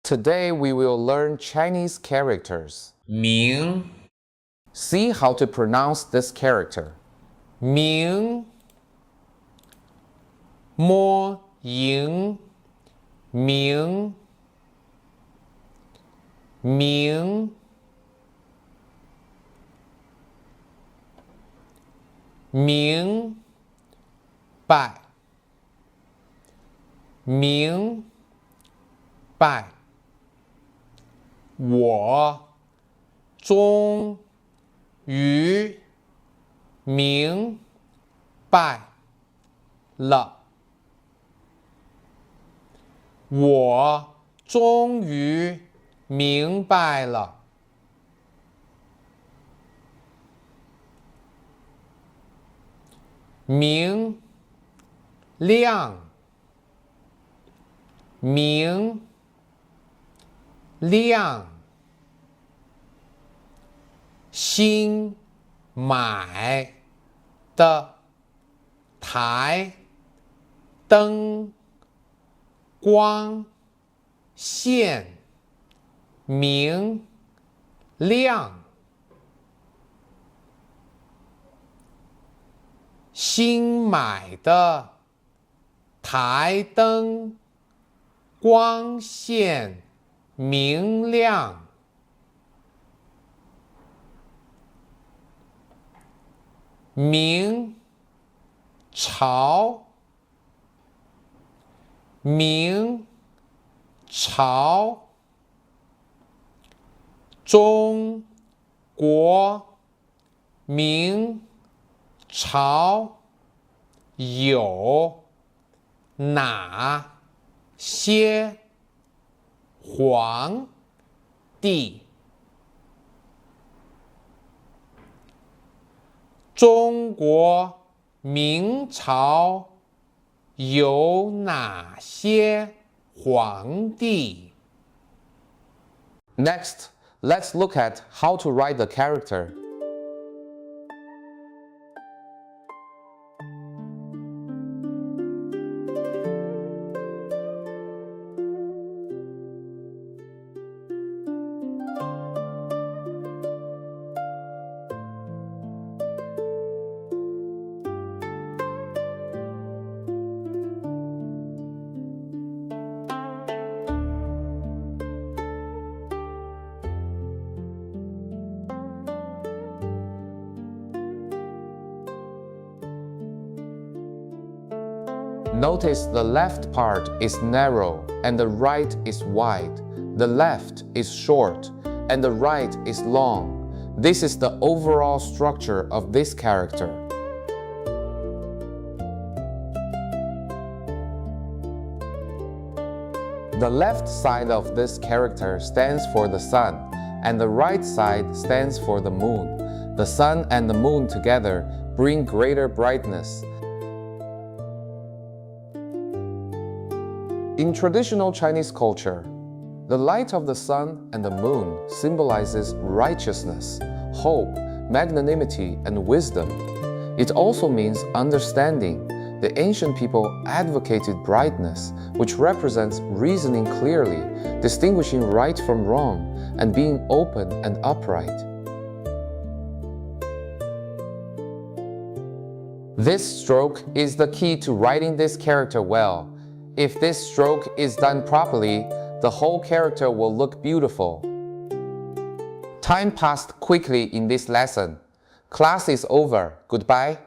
Today we will learn Chinese characters. 明 See how to pronounce this character. 明摸赢明明明白明白我终于明白了我终于明白了明亮明亮新买的台灯光线明亮新买的台灯光线明亮明朝明朝中国明朝有哪些皇帝？中国明朝有哪些皇帝？ Next, let's look at how to write the character. Notice the left part is narrow and the right is wide. The left is short and the right is long. This is the overall structure of this character. The left side of this character stands for the sun, and the right side stands for the moon. The sun and the moon together bring greater brightness. In traditional Chinese culture, the light of the sun and the moon symbolizes righteousness, hope, magnanimity, and wisdom. It also means understanding. The ancient people advocated brightness, which represents reasoning clearly, distinguishing right from wrong, and being open and upright. This stroke is the key to writing this character well. If this stroke is done properly, the whole character will look beautiful. Time passed quickly in this lesson. Class is over. Goodbye.